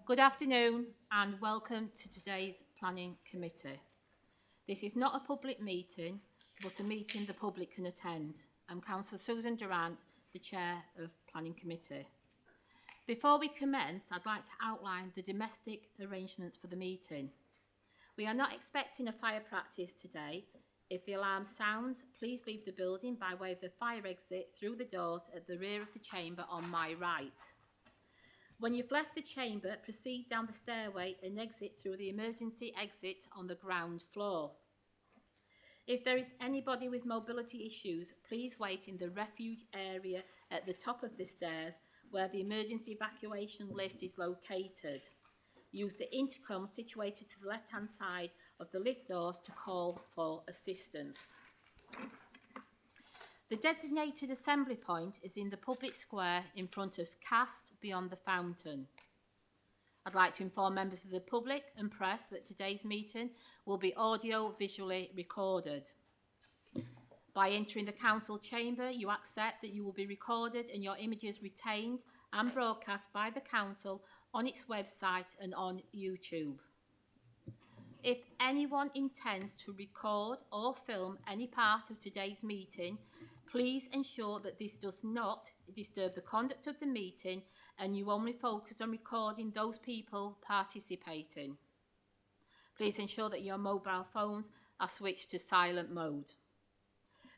Good afternoon and welcome to today's Planning Committee. This is not a public meeting, but a meeting the public can attend. I'm Councillor Susan Durant, the Chair of Planning Committee. Before we commence, I'd like to outline the domestic arrangements for the meeting. We are not expecting a fire practice today. If the alarm sounds, please leave the building by way of the fire exit through the doors at the rear of the chamber on my right. When you've left the chamber, proceed down the stairway and exit through the emergency exit on the ground floor. If there is anybody with mobility issues, please wait in the refuge area at the top of the stairs where the emergency evacuation lift is located. Use the intercom situated to the left-hand side of the lift doors to call for assistance. The designated assembly point is in the public square in front of Cast beyond the fountain. I'd like to inform members of the public and press that today's meeting will be audio-visually recorded. By entering the council chamber, you accept that you will be recorded and your images retained and broadcast by the council on its website and on YouTube. If anyone intends to record or film any part of today's meeting, please ensure that this does not disturb the conduct of the meeting and you only focus on recording those people participating. Please ensure that your mobile phones are switched to silent mode.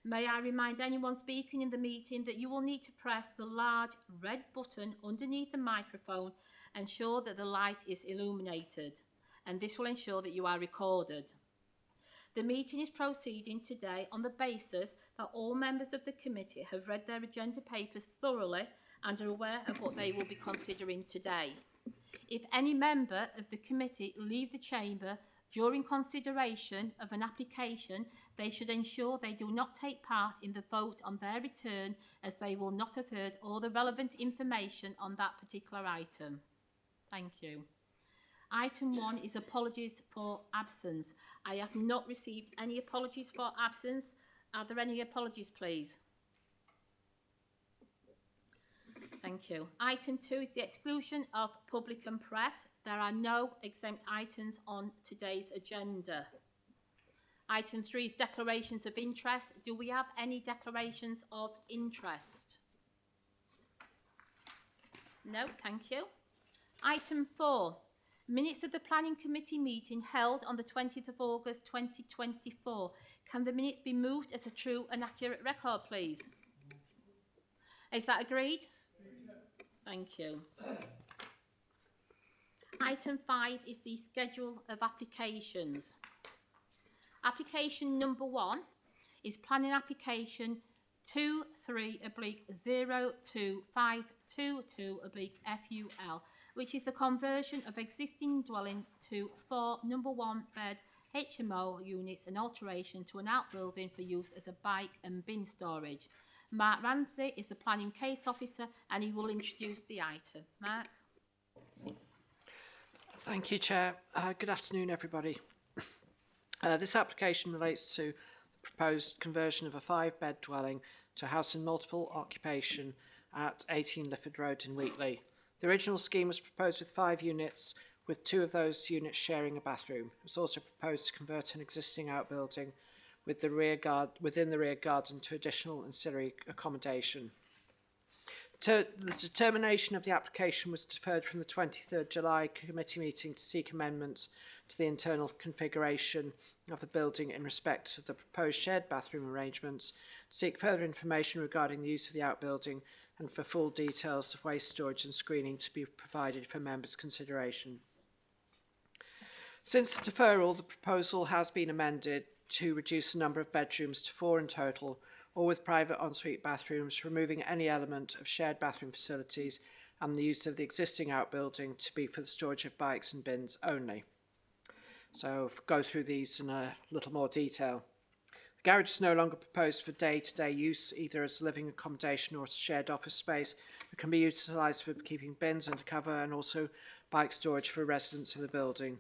May I remind anyone speaking in the meeting that you will need to press the large red button underneath the microphone and ensure that the light is illuminated, and this will ensure that you are recorded. The meeting is proceeding today on the basis that all members of the committee have read their agenda papers thoroughly and are aware of what they will be considering today. If any member of the committee leave the chamber during consideration of an application, they should ensure they do not take part in the vote on their return, as they will not have heard all the relevant information on that particular item. Thank you. Item 1 is apologies for absence. I have not received any apologies for absence. Are there any apologies, please? Thank you. Item 2 is the exclusion of public and press. There are no exempt items on today's agenda. Item 3 is declarations of interest. Do we have any declarations of interest? No, thank you. Item 4. Minutes of the Planning Committee meeting held on the 20th of August 2024. Can the minutes be moved as a true and accurate record, please? Is that agreed? Thank you. Item 5 is the schedule of applications. Application number 1 is planning application 23/02522/FUL, which is the conversion of existing dwelling to 4 number 1 bed HMO units and alteration to an outbuilding for use as a bike and bin storage. Mark Ramsey is the planning case officer and he will introduce the item. Mark. Thank you, Chair. Good afternoon, everybody. This application relates to the proposed conversion of a 5-bed dwelling to a house in multiple occupation at 18 Lifford Road in Wheatley. The original scheme was proposed with 5 units, with 2 of those units sharing a bathroom. It was also proposed to convert an existing outbuilding within the rear garden to additional ancillary accommodation. The determination of the application was deferred from the 23rd July committee meeting to seek amendments to the internal configuration of the building in respect of the proposed shared bathroom arrangements, to seek further information regarding the use of the outbuilding, and for full details of waste storage and screening to be provided for members' consideration. Since the deferral, the proposal has been amended to reduce the number of bedrooms to 4 in total, or with private ensuite bathrooms, removing any element of shared bathroom facilities and the use of the existing outbuilding to be for the storage of bikes and bins only. So I'll go through these in a little more detail. The garage is no longer proposed for day-to-day use, either as living accommodation or as shared office space. It can be utilised for keeping bins under cover and also bike storage for residents of the building.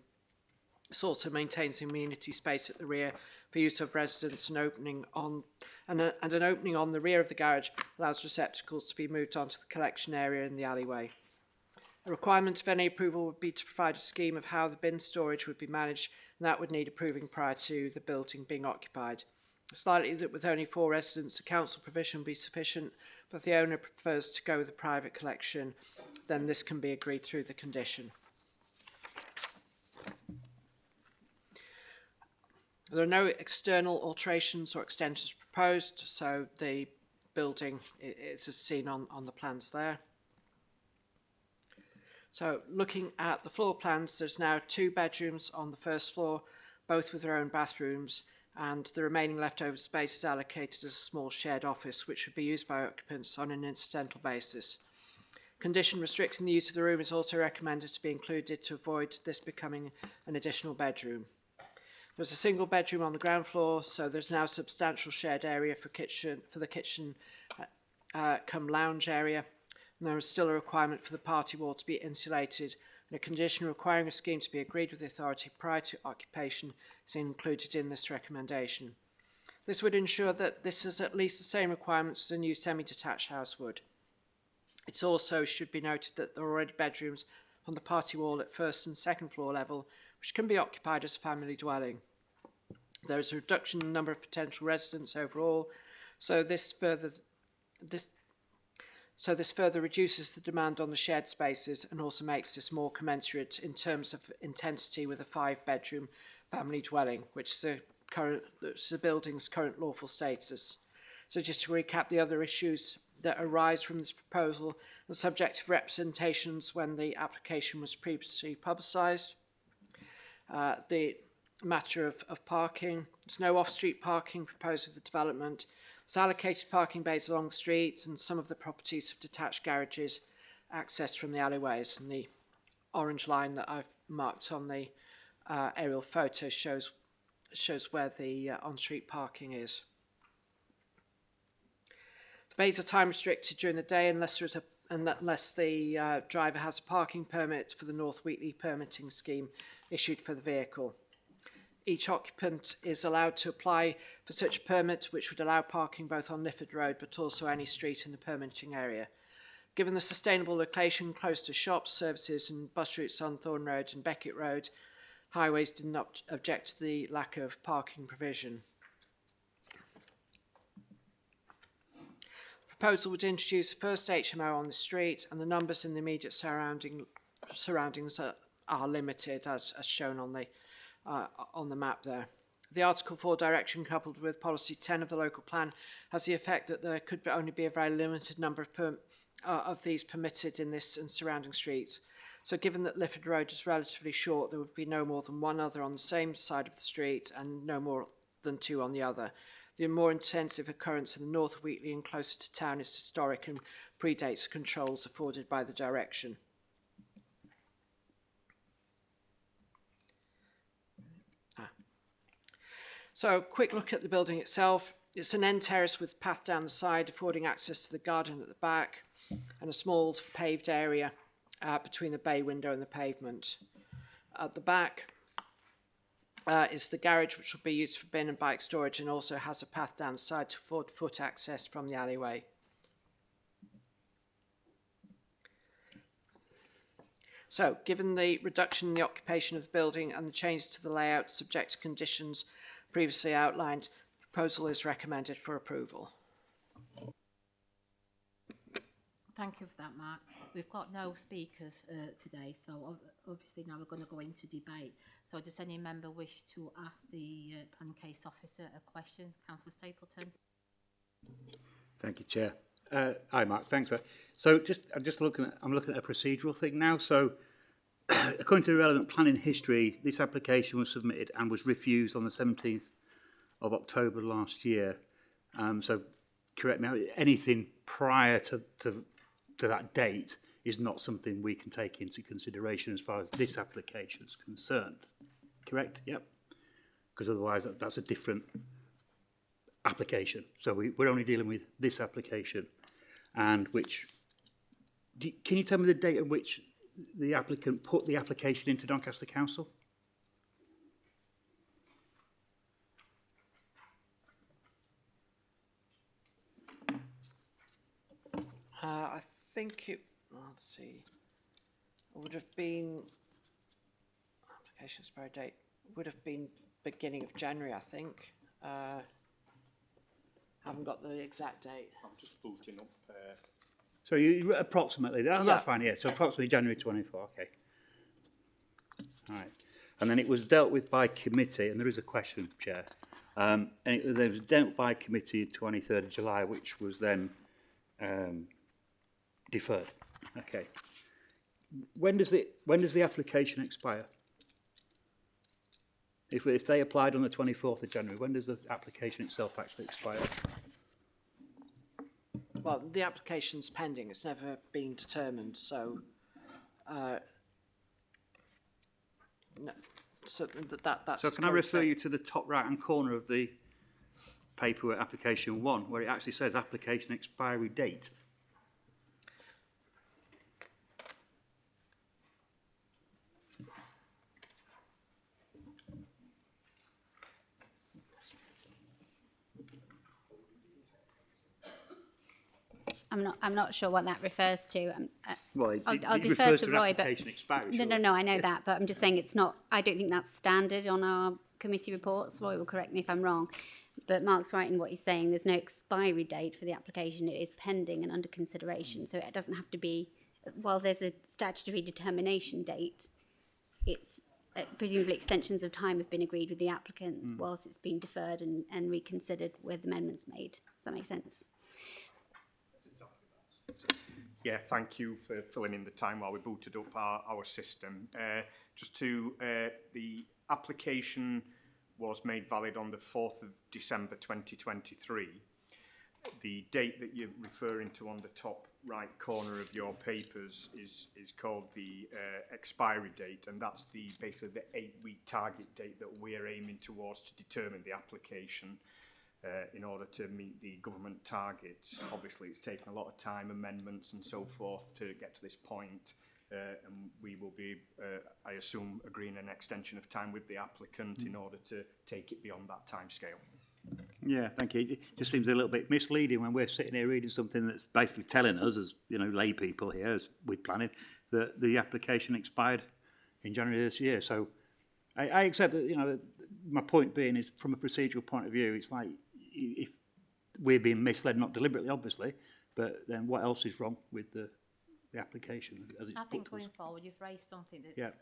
This also maintains amenity space at the rear for use of residents, and an opening on the rear of the garage allows receptacles to be moved onto the collection area in the alleyway. A requirement of any approval would be to provide a scheme of how the bin storage would be managed, and that would need approving prior to the building being occupied. It's likely that with only 4 residents, the council provision will be sufficient, but if the owner prefers to go with a private collection, then this can be agreed through the condition. There are no external alterations or extensions proposed, so the building is as seen on the plans there. So looking at the floor plans, there's now 2 bedrooms on the first floor, both with their own bathrooms, and the remaining leftover space is allocated as a small shared office, which would be used by occupants on an incidental basis. Condition restricting the use of the room is also recommended to be included to avoid this becoming an additional bedroom. There's a single bedroom on the ground floor, so there's now substantial shared area for the kitchen come lounge area. And there is still a requirement for the party wall to be insulated, and a condition requiring a scheme to be agreed with the authority prior to occupation is included in this recommendation. This would ensure that this has at least the same requirements as a new semi-detached house would. It also should be noted that there are already bedrooms on the party wall at first and second floor level, which can be occupied as a family dwelling. There is a reduction in the number of potential residents overall, so this further reduces the demand on the shared spaces and also makes this more commensurate in terms of intensity with a 5-bedroom family dwelling, which is the building's current lawful status. So just to recap the other issues that arise from this proposal, the subject of representations when the application was previously publicised, the matter of parking. There's no off-street parking proposed with the development. There's allocated parking bays along the streets, and some of the properties have detached garages accessed from the alleyways, and the orange line that I've marked on the aerial photo shows where the on-street parking is. The bays are time restricted during the day unless the driver has a parking permit for the North Wheatley permitting scheme issued for the vehicle. Each occupant is allowed to apply for such a permit, which would allow parking both on Lifford Road but also any street in the permitting area. Given the sustainable location close to shops, services and bus routes on Thorn Road and Beckett Road, Highways did not object to the lack of parking provision. The proposal would introduce the first HMO on the street, and the numbers in the immediate surroundings are limited, as shown on the map there. The Article 4 direction, coupled with Policy 10 of the local plan, has the effect that there could only be a very limited number of these permitted in this and surrounding streets. So given that Lifford Road is relatively short, there would be no more than 1 other on the same side of the street and no more than 2 on the other. The more intensive occurrence in the north of Wheatley and closer to town is historic and predates the controls afforded by the direction. So, quick look at the building itself. It's an end terrace with a path down the side, affording access to the garden at the back, and a small paved area between the bay window and the pavement. At the back is the garage, which will be used for bin and bike storage, and also has a path down the side to afford foot access from the alleyway. So, given the reduction in the occupation of the building and the change to the layout subject to conditions previously outlined, the proposal is recommended for approval. Thank you for that, Mark. We've got no speakers today, so obviously now we're going to go into debate. So does any member wish to ask the planning case officer a question? Councillor Stapleton. Thank you, Chair. Hi, Mark. Thanks. So I'm looking at a procedural thing now. So according to the relevant planning history, this application was submitted and was refused on the 17th of October last year. So correct me, anything prior to that date is not something we can take into consideration as far as this application is concerned. Correct? Yep. Because otherwise that's a different application. So we're only dealing with this application, and which, can you tell me the date at which the applicant put the application into Doncaster Council? I think it, let's see. have been, application expiry date would have been beginning of January, I think. Haven't got the exact date. I'm just booting up. So you approximately, that's Yeah. fine, yeah, so approximately January 24, okay. All right, and then it was dealt with by committee, and there is a question, Chair. And it was dealt by committee 23rd of July, which was then deferred. Okay. When does the application expire? If they applied on the 24th of January, when does the application itself actually expire? Well, the application's pending. It's never been determined, so no. So that's. So can I refer you to the top right-hand corner of the paperwork application 1, where it actually says application expiry date? I'm not sure what that refers to. Well, it I'll defer refers to to Roy, an but application expiry. no, I know that, but I'm just saying it's not. I don't think that's standard on our committee reports. Roy will correct me if I'm wrong, but Mark's right in what he's saying. There's no expiry date for the application. It is pending and under consideration, so it doesn't have to be. While there's a statutory determination date, it's presumably extensions of time have been agreed with the applicant whilst it's been deferred and reconsidered with amendments made. Does that make sense? Yeah, thank you for filling in the time while we booted up our system. Just to, the application was made valid on the 4th of December 2023. The date that you're referring to on the top right corner of your papers is called the expiry date, and that's basically the 8-week target date that we're aiming towards to determine the application. In order to meet the government targets. Obviously, it's taken a lot of time, amendments and so forth to get to this point, and we will be, I assume, agreeing an extension of time with the applicant in order to take it beyond that timescale. Yeah, thank you. It just seems a little bit misleading when we're sitting here reading something that's basically telling us, as lay people here, as we're planning, that the application expired in January this year. So I accept that. My point being is, from a procedural point of view, it's like, if we're being misled, not deliberately, obviously, but then what else is wrong with the application? I think going forward, you've raised something that's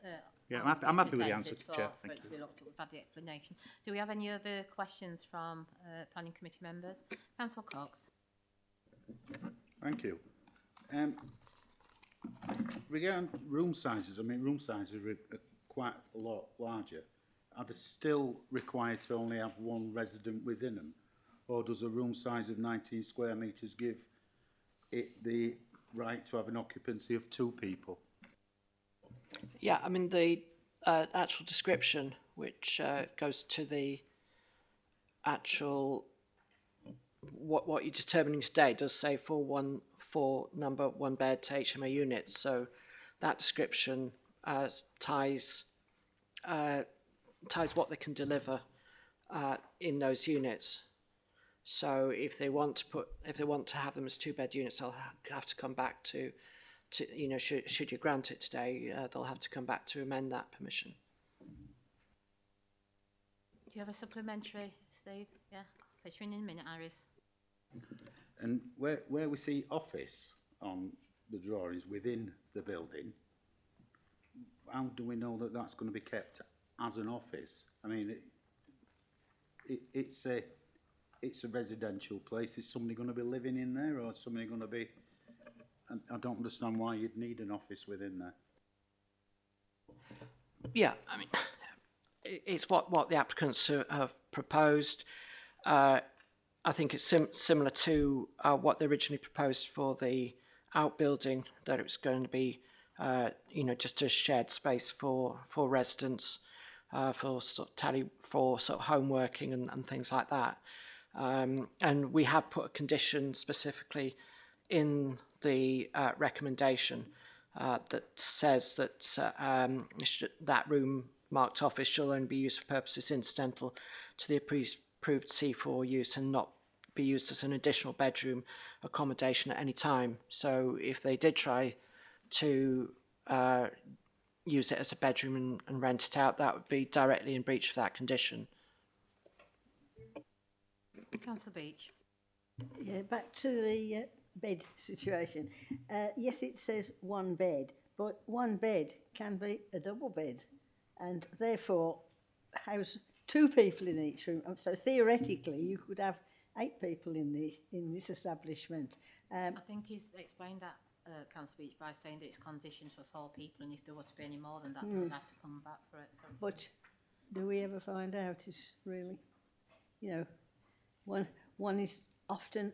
I'm happy with the answer, Chair. For it to be looked at. We've had the explanation. Do we have any other questions from planning committee members? Councillor Cox. Thank you. Regarding room sizes, room sizes are quite a lot larger. Are they still required to only have one resident within them? Or does a room size of 19 square metres give it the right to have an occupancy of 2 people? Yeah, the actual description, which goes to the actual what you're determining today, does say for number 1 bed to HMO units. So that description ties what they can deliver in those units. So if they want to have them as 2-bed units, they'll have to come back to should you grant it today, they'll have to come back to amend that permission. Do you have a supplementary, Steve? Yeah, fetch you in a minute, Iris. And where we see office on the drawings within the building, how do we know that that's going to be kept as an office? It's a residential place. Is somebody going to be living in there, or is somebody going to be... I don't understand why you'd need an office within there. Yeah, it's what the applicants have proposed. I think it's similar to what they originally proposed for the outbuilding, that it was going to be, just a shared space for residents, for home working and things like that. And we have put a condition specifically in the recommendation that says that that room marked office shall only be used for purposes incidental to the approved C4 use and not be used as an additional bedroom accommodation at any time. So if they did try to use it as a bedroom and rent it out, that would be directly in breach of that condition. Councillor Beach. Yeah, back to the bed situation. Yes, it says one bed, but one bed can be a double bed, and therefore house 2 people in each room. So theoretically, you could have 8 people in this establishment. I think he's explained that, Councillor Beach, by saying that it's conditioned for 4 people, and if there were to be any more than that, they would have to come back for it. So But do we ever find out? Is really, you know, one is often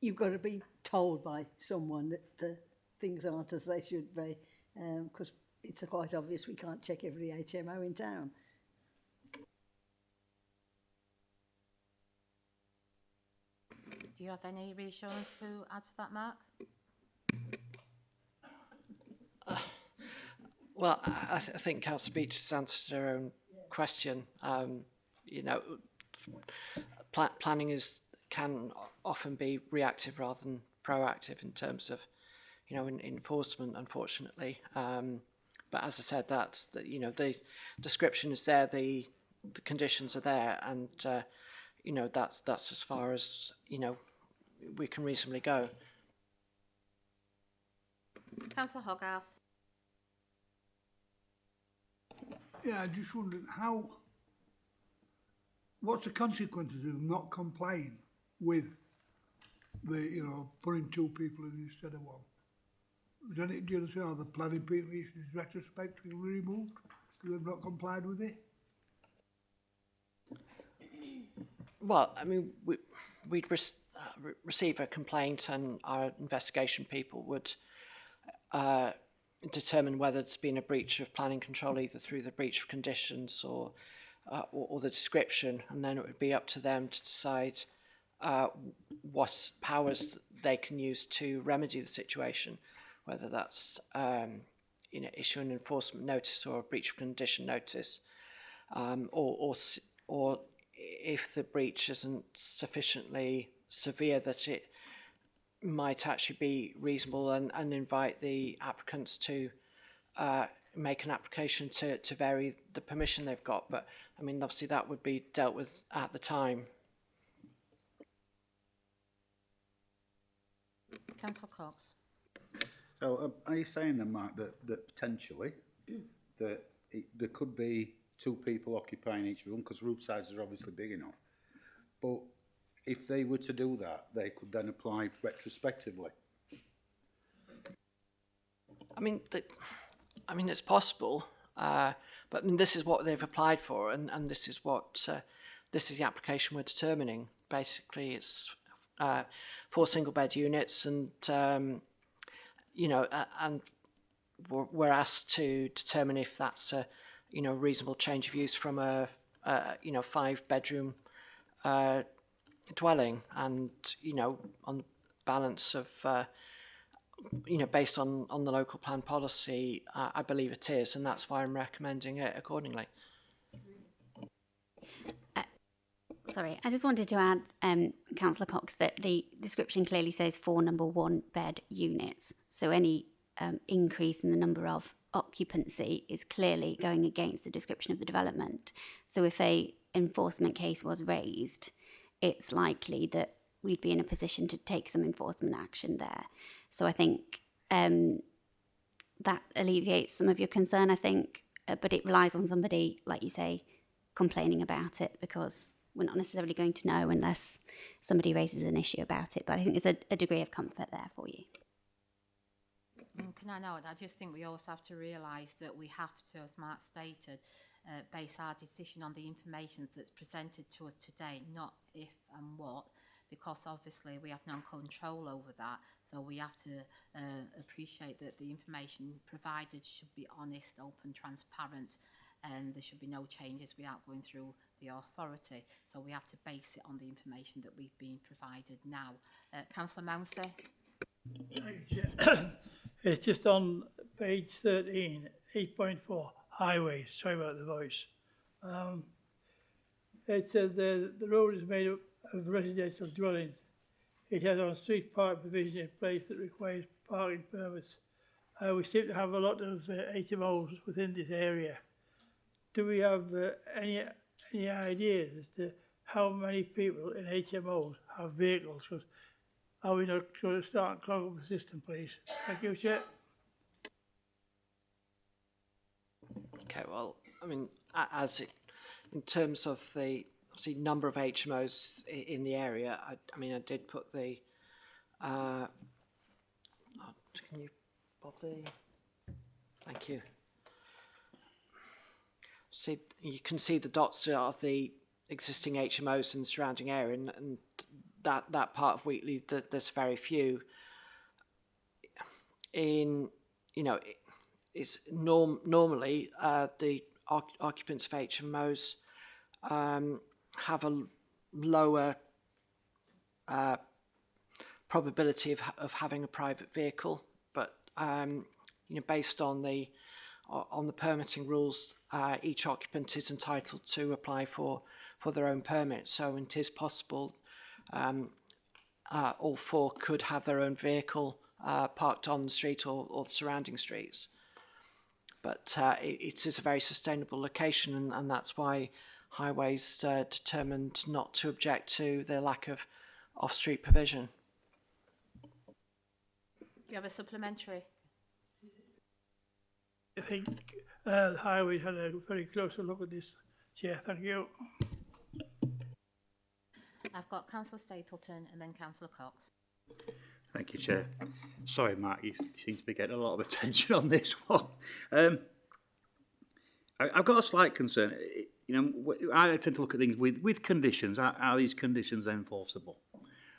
you've got to be told by someone that things aren't as they should be, because it's quite obvious we can't check every HMO in town. do you have any reassurance to add for that, Mark? Well, I think Councillor Beach has answered her own question. You know, planning can often be reactive rather than proactive in terms of, you know, in enforcement, unfortunately. But as I said, you know, the description is there, the conditions are there, and you know, that's as far as, you know, we can reasonably go. Councillor Hogarth. Yeah, I just wondered what's the consequences of not complying with the, you know, putting 2 people in instead of 1? Do you understand how the planning permission is retrospectively removed because they've not complied with it? Well, I mean, we'd receive a complaint, and our investigation people would determine whether there's been a breach of planning control, either through the breach of conditions or the description, and then it would be up to them to decide what powers they can use to remedy the situation, whether that's you know, issue an enforcement notice or a breach of condition notice, or if the breach isn't sufficiently severe that it might actually be reasonable, and invite the applicants to make an application to vary the permission they've got. But I mean, obviously that would be dealt with at the time. Councillor Cox. So are you saying then, Mark, that potentially that there could be 2 people occupying each room, because room sizes are obviously big enough, but if they were to do that, they could then apply retrospectively? I mean, it's possible, but I mean, this is what they've applied for, and this is what this is the application we're determining. Basically, it's 4 single bed units, and you know, and we're asked to determine if that's a, you know, reasonable change of use from a you know, 5 bedroom dwelling, and you know, on the balance of you know, based on the local plan policy, I believe it is, and that's why I'm recommending it accordingly. Sorry, I just wanted to add, Councillor Cox, that the description clearly says 4 number 1 bed units. So any increase in the number of occupancy is clearly going against the description of the development. So if a enforcement case was raised, it's likely that we'd be in a position to take some enforcement action there. So I think that alleviates some of your concern, I think, but it relies on somebody, like you say, complaining about it, because we're not necessarily going to know unless somebody raises an issue about it. But I think there's a degree of comfort there for you. Can I know it? I just think we also have to realise that we have to, as Mark stated, base our decision on the information that's presented to us today, not if and what, because obviously we have no control over that. So we have to appreciate that the information provided should be honest, open, transparent, and there should be no changes without going through the authority. So we have to base it on the information that we've been provided now. Councillor Mounsey. It's just on page 13, 8.4, highways. Sorry about the voice. It says the road is made up of residential dwellings. It has on-street park provision in place that requires parking permits We seem to have a lot of HMOs within this area. Do we have any ideas as to how many people in HMOs have vehicles? 'Cause are we not going to start clogging up the system, please? Thank you, Chair. Okay, well, I mean, in terms of the obviously number of HMOs in the area, I mean, I did put the. Can you, Bob, thank you. See, you can see the dots of the existing HMOs in the surrounding area, and that part of Wheatley, there's very few. It's normally the occupants of HMOs have a lower probability of having a private vehicle, but based on the permitting rules, each occupant is entitled to apply for their own permit. So it is possible all four could have their own vehicle parked on the street or the surrounding streets. But it is a very sustainable location, and that's why Highways determined not to object to the lack of off-street provision. Do you have a supplementary? I think the Highways had a very close look at this, Chair. Thank you. I've got Councillor Stapleton and then Councillor Cox. Thank you, Chair. Sorry, Mark, you seem to be getting a lot of attention on this one. I've got a slight concern. I tend to look at things with conditions. Are these conditions enforceable?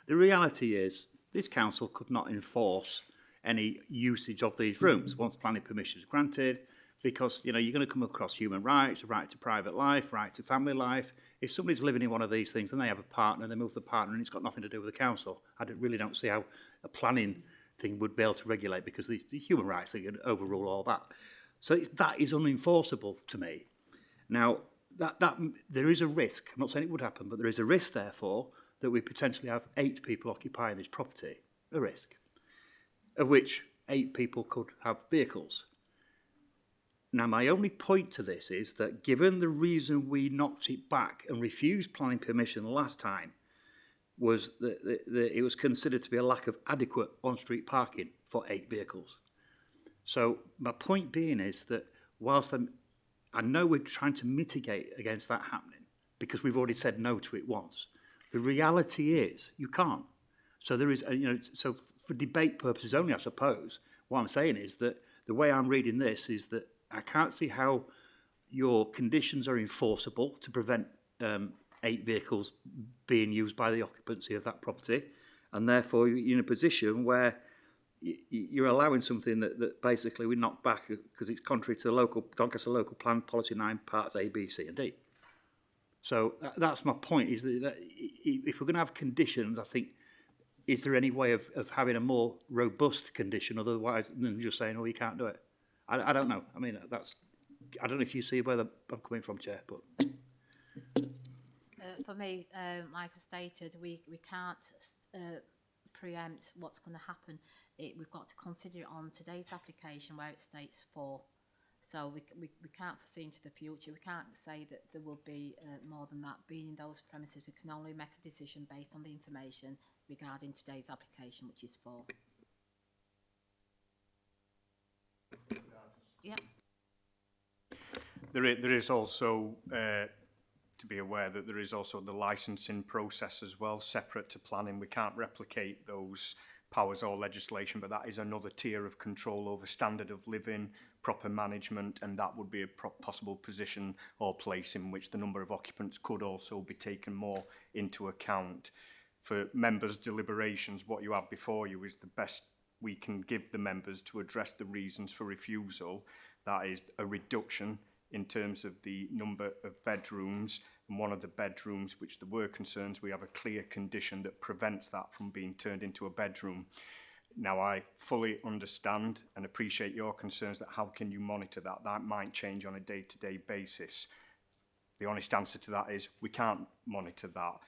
The reality is this council could not enforce any usage of these rooms once planning permission is granted, because you're going to come across human rights, a right to private life, right to family life. If somebody's living in one of these things and they have a partner, they move the partner, and it's got nothing to do with the council, I really don't see how a planning thing would be able to regulate, because the human rights thing would overrule all that. So that is unenforceable to me. Now, that there is a risk. I'm not saying it would happen, but there is a risk, therefore, that we potentially have 8 people occupying this property. A risk, of which 8 people could have vehicles. Now, my only point to this is that given the reason we knocked it back and refused planning permission last time was that it was considered to be a lack of adequate on-street parking for 8 vehicles. So my point being is that whilst I know we're trying to mitigate against that happening because we've already said no to it once, the reality is you can't. So there is, so for debate purposes only, I suppose, what I'm saying is that the way I'm reading this is that I can't see how your conditions are enforceable to prevent 8 vehicles being used by the occupancy of that property, and therefore you're in a position where you're allowing something that basically we knock back because it's contrary to the Doncaster Local Plan Policy 9 Parts A, B, C and D. So that's my point, is that if we're going to have conditions, I think, is there any way of having a more robust condition otherwise than just saying, oh, you can't do it? I don't know. I mean, I don't know if you see where I'm coming from, Chair, but... For me, like I stated, we can't preempt what's going to happen. We've got to consider it on today's application where it states 4. So we can't foresee into the future. We can't say that there will be more than that being in those premises. We can only make a decision based on the information regarding today's application, which is 4. Yeah. There is also to be aware that there is also the licensing process as well, separate to planning. We can't replicate those powers or legislation, but that is another tier of control over standard of living, proper management, and that would be a possible position or place in which the number of occupants could also be taken more into account. For members' deliberations, what you have before you is the best we can give the members to address the reasons for refusal. That is a reduction in terms of the number of bedrooms, and one of the bedrooms which there were concerns, we have a clear condition that prevents that from being turned into a bedroom. Now, I fully understand and appreciate your concerns that how can you monitor that? That might change on a day-to-day basis. The honest answer to that is we can't monitor that.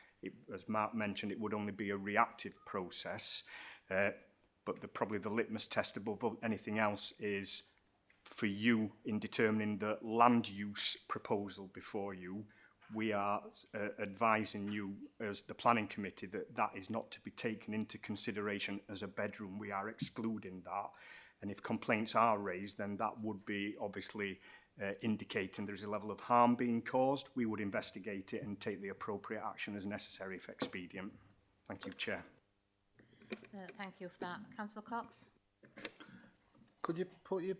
As Mark mentioned, it would only be a reactive process. but probably the litmus test above anything else is for you in determining the land use proposal before you. We are advising you as the planning committee that that is not to be taken into consideration as a bedroom. We are excluding that. And if complaints are raised, then that would be obviously indicating there is a level of harm being caused. We would investigate it and take the appropriate action as necessary if expedient. Thank you, Chair. Thank you for that. Councillor Cox? Could you put your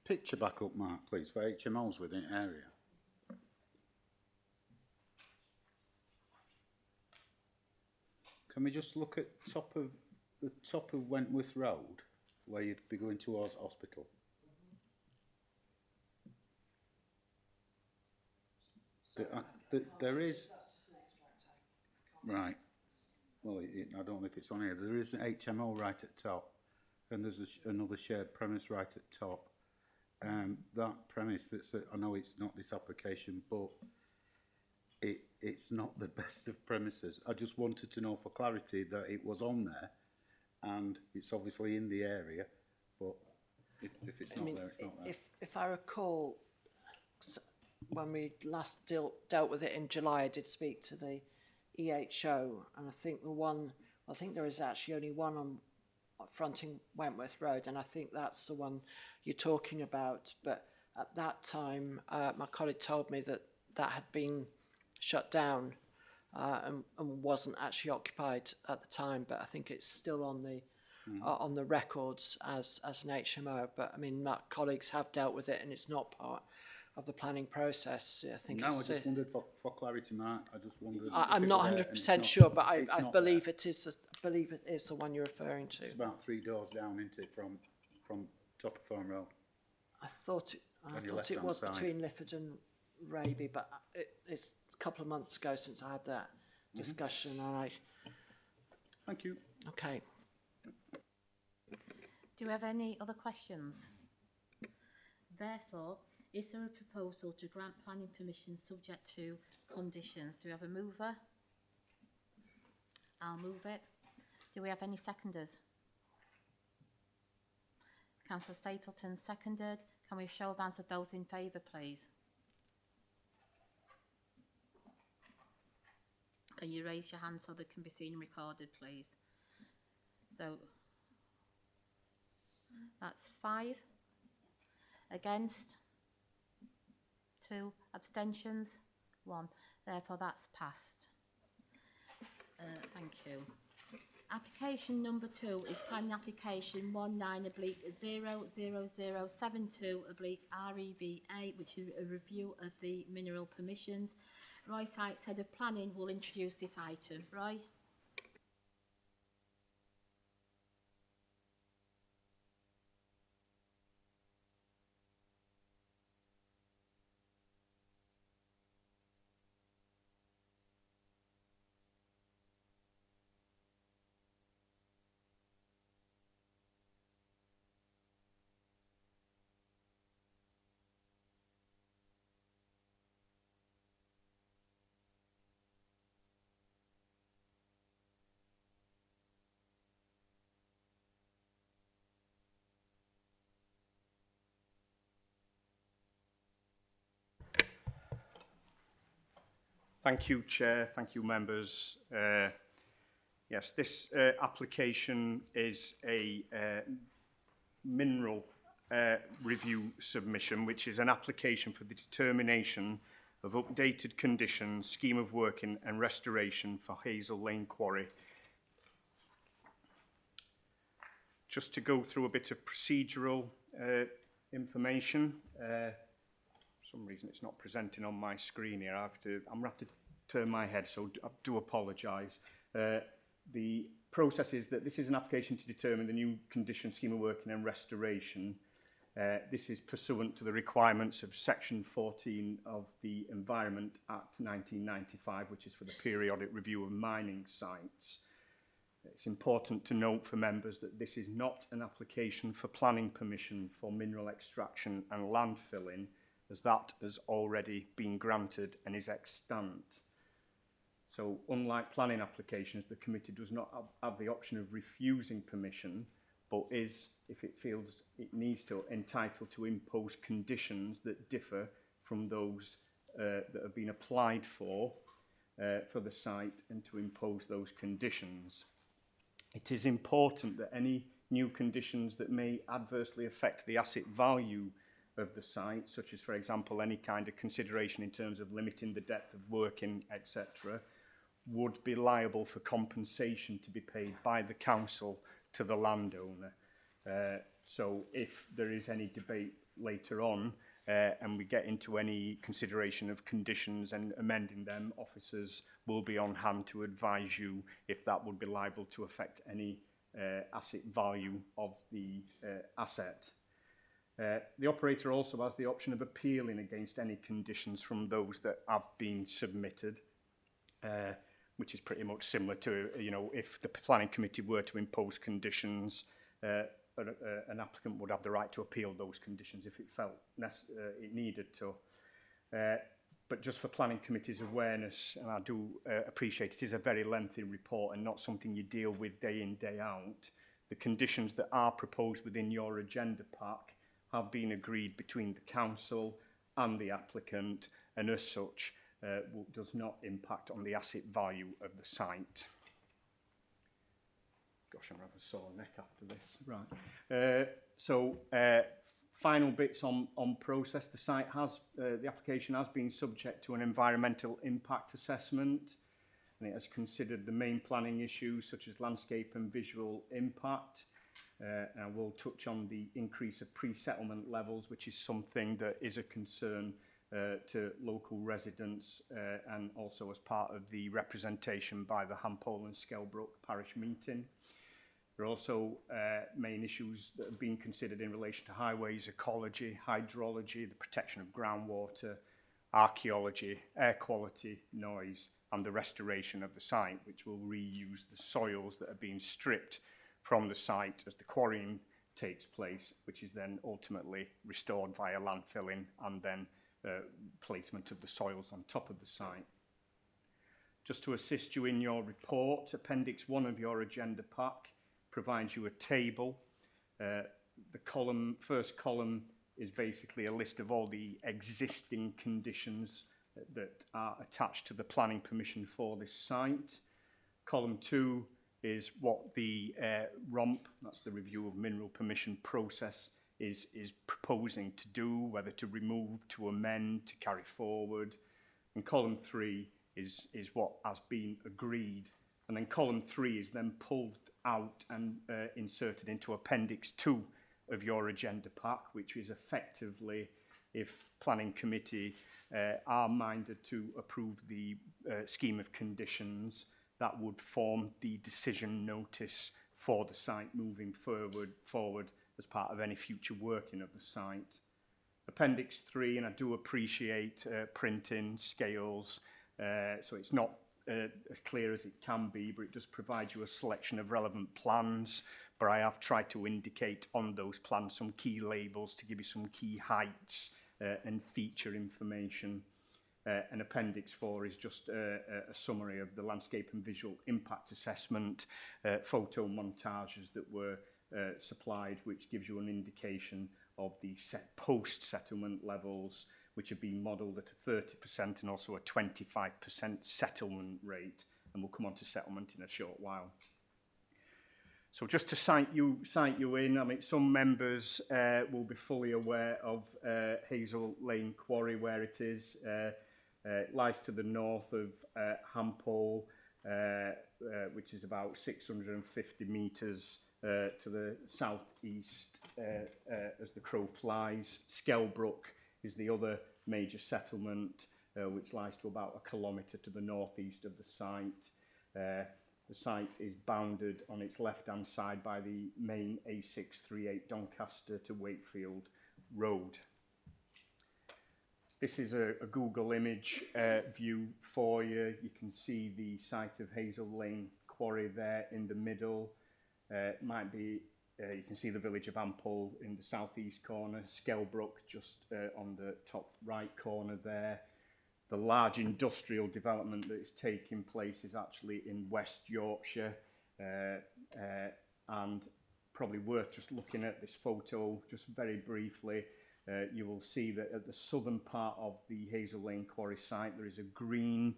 picture back up, Mark, please, for HMOs within the area? Can we just look at the top of Wentworth Road, where you'd be going towards hospital? There is... Right. Well, I don't know if it's on here. There is an HMO right at top, and there's another shared premise right at top. That premise, I know it's not this application, but it's not the best of premises. I just wanted to know for clarity that it was on there, and it's obviously in the area, but if it's not there, it's not there. If I recall, when we last dealt with it in July, I did speak to the EHO, and I think I think there is actually only one on fronting Wentworth Road, and I think that's the one you're talking about. But at that time, my colleague told me that that had been shut down and wasn't actually occupied at the time. But I think it's still on the records as an HMO. But I mean, my colleagues have dealt with it, and it's not part of the planning process. I think. No, I just wondered for clarity, Mark. I just wondered. I'm not 100% sure, but I believe it is. I believe it is the one you're referring to. It's about 3 doors down, isn't it, from top of Thorn Road? I thought it was between Lifford and Raby, but it's a couple of months ago since I had that discussion. And Thank you. Okay. Do you have any other questions? Therefore, is there a proposal to grant planning permission subject to conditions? Do we have a mover? I'll move it. Do we have any seconders? Councillor Stapleton seconded. Can we show of hands of those in favour, please? Can you raise your hand so they can be seen and recorded, please? So that's 5. Against? 2. Abstentions? 1. Therefore, that's passed. Thank you. Application number 2 is planning application 19/00072/REVA, which is a review of the mineral permissions. Roy Sykes, Head of Planning, will introduce this item. Roy? Thank you, Chair. Thank you, members. Yes, this application is a mineral review submission, which is an application for the determination of updated conditions, scheme of working and restoration for Hazel Lane Quarry. Just to go through a bit of procedural information. For some reason it's not presenting on my screen here. I'm going to have to turn my head, so I do apologise. The process is that this is an application to determine the new condition, scheme of working and restoration. This is pursuant to the requirements of section 14 of the Environment Act 1995, which is for the periodic review of mining sites. It's important to note for members that this is not an application for planning permission for mineral extraction and landfilling, as that has already been granted and is extant. So unlike planning applications, the committee does not have the option of refusing permission but is, if it feels it needs to, entitled to impose conditions that differ from those that have been applied for the site, and to impose those conditions. It is important that any new conditions that may adversely affect the asset value of the site, such as, for example, any kind of consideration in terms of limiting the depth of working, etc., would be liable for compensation to be paid by the council to the landowner. So if there is any debate later on and we get into any consideration of conditions and amending them, officers will be on hand to advise you if that would be liable to affect any asset value of the asset. The operator also has the option of appealing against any conditions from those that have been submitted, which is pretty much similar to, you know, if the planning committee were to impose conditions, an applicant would have the right to appeal those conditions if it felt it needed to. But just for planning committee's awareness, and I do appreciate it is a very lengthy report and not something you deal with day in, day out, the conditions that are proposed within your agenda pack have been agreed between the council and the applicant, and as such does not impact on the asset value of the site. Gosh, I'm going to have a sore neck after this. Right. Final bits on process. The site has, the application has been subject to an environmental impact assessment, and it has considered the main planning issues such as landscape and visual impact. And we'll touch on the increase of pre-settlement levels, which is something that is a concern to local residents and also as part of the representation by the Hampole and Skelbrook parish meeting. There are also main issues that have been considered in relation to highways, ecology, hydrology, the protection of groundwater, archaeology, air quality, noise, and the restoration of the site, which will reuse the soils that are being stripped from the site as the quarrying takes place, which is then ultimately restored via landfilling and then placement of the soils on top of the site. Just to assist you in your report, Appendix 1 of your agenda pack provides you a table. The first column is basically a list of all the existing conditions that are attached to the planning permission for this site. Column 2 is what the ROMP, that's the review of mineral permission process, is proposing to do, whether to remove, to amend, to carry forward. And column 3 is what has been agreed. And then column 3 is then pulled out and inserted into Appendix 2 of your agenda pack, which is effectively, if planning committee are minded to approve the scheme of conditions, that would form the decision notice for the site moving forward as part of any future working of the site. Appendix 3, and I do appreciate printing, scales, so it's not as clear as it can be, but it does provide you a selection of relevant plans. But I have tried to indicate on those plans some key labels to give you some key heights and feature information. And Appendix 4 is just a summary of the landscape and visual impact assessment, photo montages that were supplied, which gives you an indication of the post-settlement levels, which have been modelled at a 30% and also a 25% settlement rate. And we'll come on to settlement in a short while. So just to cite you in, I mean, some members will be fully aware of Hazel Lane Quarry, where it is. It lies to the north of Hampole, which is about 650 metres to the southeast as the crow flies. Skelbrook is the other major settlement, which lies to about 1 kilometre to the northeast of the site. The site is bounded on its left-hand side by the main A638 Doncaster to Wakefield Road. This is a Google image view for you. You can see the site of Hazel Lane Quarry there in the middle. Might be, you can see the village of Hampole in the southeast corner, Skelbrook just on the top right corner there. The large industrial development that is taking place is actually in West Yorkshire and probably worth just looking at this photo just very briefly. You will see that at the southern part of the Hazel Lane quarry site there is a green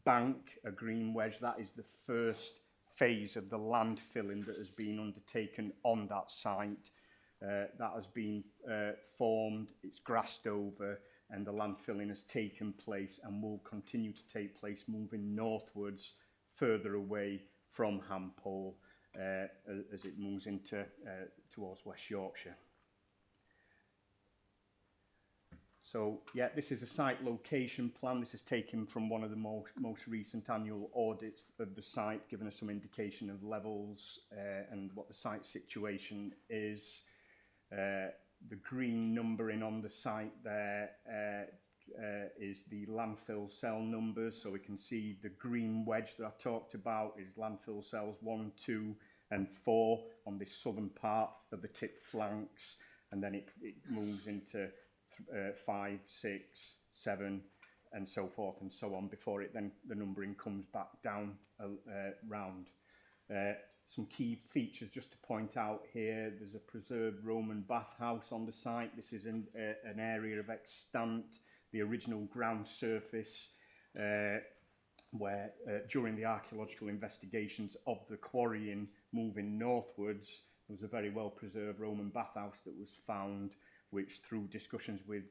bank, a green wedge. That is the first phase of the landfilling that has been undertaken on that site. That has been formed, it's grassed over, and the landfilling has taken place and will continue to take place moving northwards further away from Hampole as it moves into towards West Yorkshire. So yeah, this is a site location plan. This is taken from one of the most recent annual audits of the site, giving us some indication of levels and what the site situation is. The green numbering on the site there is the landfill cell numbers. So we can see the green wedge that I talked about is landfill cells 1, 2 and 4 on this southern part of the tip flanks, and then it moves into 5, 6, 7 and so forth and so on before it then the numbering comes back down round. Some key features just to point out here: there's a preserved Roman bathhouse on the site. This is an area of extant, the original ground surface where during the archaeological investigations of the quarrying moving northwards, there was a very well preserved Roman bathhouse that was found, which through discussions with,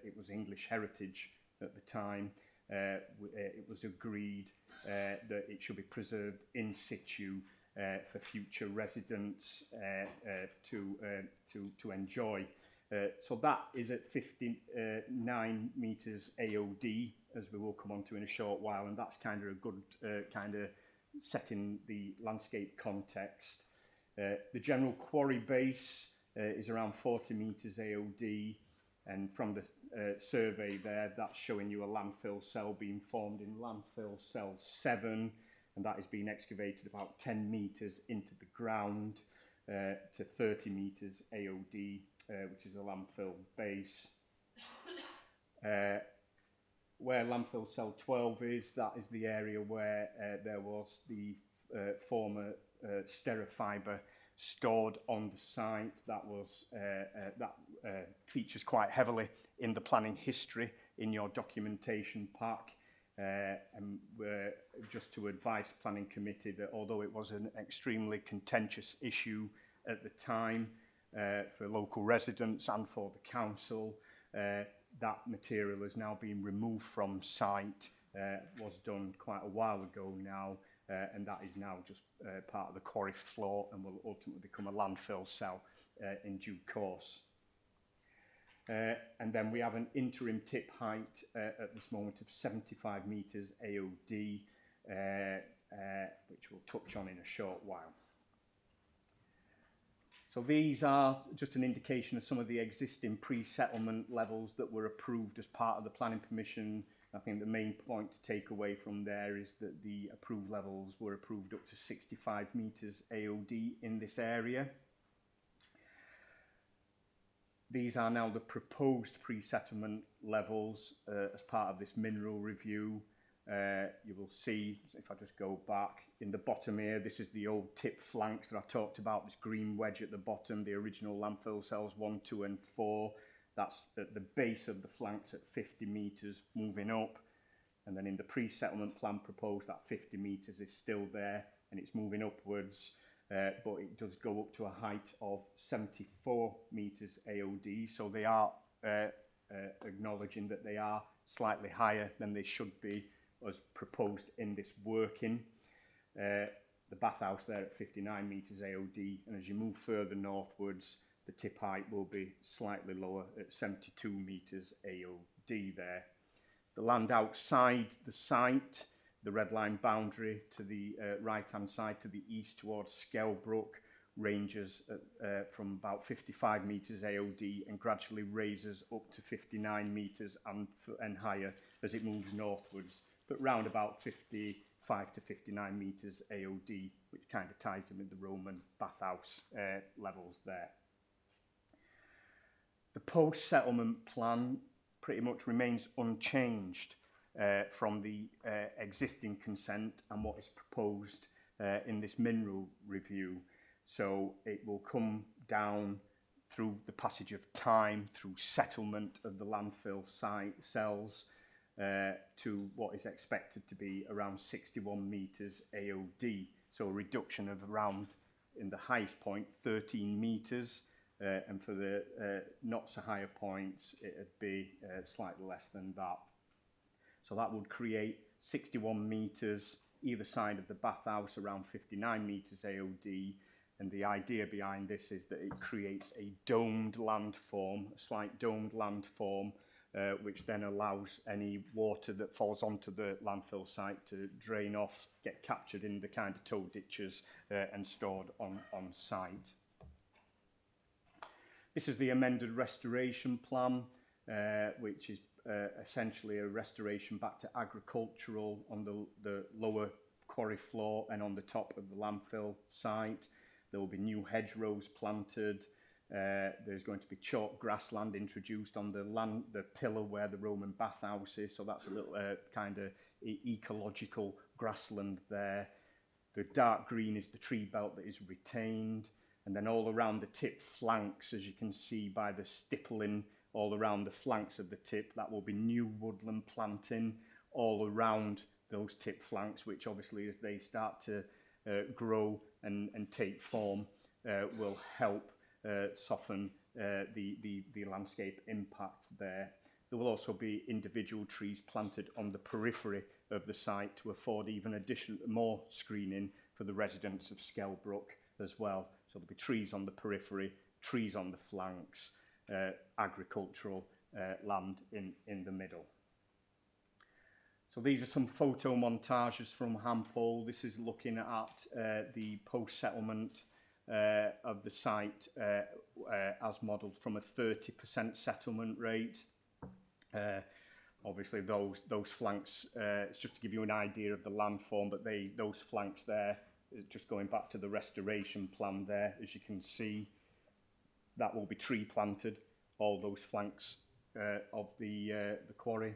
it was English heritage at the time, it was agreed that it should be preserved in situ for future residents to enjoy. So that is at 59 metres AOD, as we will come on to in a short while, and that's kind of a good kind of setting the landscape context. The general quarry base is around 40 metres AOD, and from the survey there, that's showing you a landfill cell being formed in landfill cell 7, and that is being excavated about 10 metres into the ground to 30 metres AOD, which is a landfill base. Where landfill cell 12 is, that is the area where there was the former Stereofibre stored on the site. That was features quite heavily in the planning history in your documentation pack. And just to advise planning committee that although it was an extremely contentious issue at the time for local residents and for the council, that material has now been removed from site. Was done quite a while ago now, and that is now just part of the quarry floor and will ultimately become a landfill cell in due course. And then we have an interim tip height at this moment of 75 metres AOD, which we'll touch on in a short while. So these are just an indication of some of the existing pre-settlement levels that were approved as part of the planning permission. I think the main point to take away from there is that the approved levels were approved up to 65 metres AOD in this area. These are now the proposed pre-settlement levels as part of this mineral review. You will see, if I just go back, in the bottom here, this is the old tip flanks that I talked about, this green wedge at the bottom, the original landfill cells 1, 2 and 4. That's at the base of the flanks at 50 metres moving up. And then in the pre-settlement plan proposed, that 50 metres is still there and it's moving upwards. But it does go up to a height of 74 metres AOD. So they are acknowledging that they are slightly higher than they should be as proposed in this working. The bathhouse there at 59 metres AOD, and as you move further northwards, the tip height will be slightly lower at 72 metres AOD there. The land outside the site, the red line boundary to the right-hand side to the east towards Skelbrook, ranges from about 55 metres AOD and gradually raises up to 59 metres and higher as it moves northwards, but round about 55 to 59 metres AOD, which kind of ties them in the Roman bathhouse levels there. The post-settlement plan pretty much remains unchanged from the existing consent and what is proposed in this mineral review. So it will come down through the passage of time, through settlement of the landfill site cells, to what is expected to be around 61 metres AOD. So a reduction of around, in the highest point, 13 metres, and for the not so higher points, it would be slightly less than that. So that would create 61 metres either side of the bathhouse, around 59 metres AOD. And the idea behind this is that it creates a domed landform, a slight domed landform, which then allows any water that falls onto the landfill site to drain off, get captured in the kind of tow ditches and stored on site. This is the amended restoration plan, which is essentially a restoration back to agricultural on the lower quarry floor and on the top of the landfill site. There will be new hedgerows planted. There's going to be chalk grassland introduced on the pillar where the Roman bathhouse is. So that's a little kind of ecological grassland there. The dark green is the tree belt that is retained. And then all around the tip flanks, as you can see by the stippling all around the flanks of the tip, that will be new woodland planting all around those tip flanks, which obviously as they start to grow and take form will help soften the landscape impact there. There will also be individual trees planted on the periphery of the site to afford even more screening for the residents of Skelbrook as well. So there'll be trees on the periphery, trees on the flanks, agricultural land in the middle. So these are some photo montages from Hampole. This is looking at the post-settlement of the site as modelled from a 30% settlement rate. Obviously those flanks, it's just to give you an idea of the landform, but those flanks there, just going back to the restoration plan there, as you can see, that will be tree planted, all those flanks of the quarry.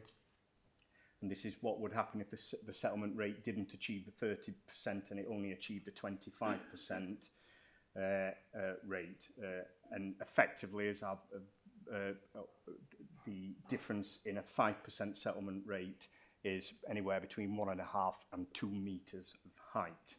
And this is what would happen if the settlement rate didn't achieve the 30% and it only achieved a 25% rate. And effectively, as the difference in a 5% settlement rate is anywhere between 1.5 and 2 metres of height.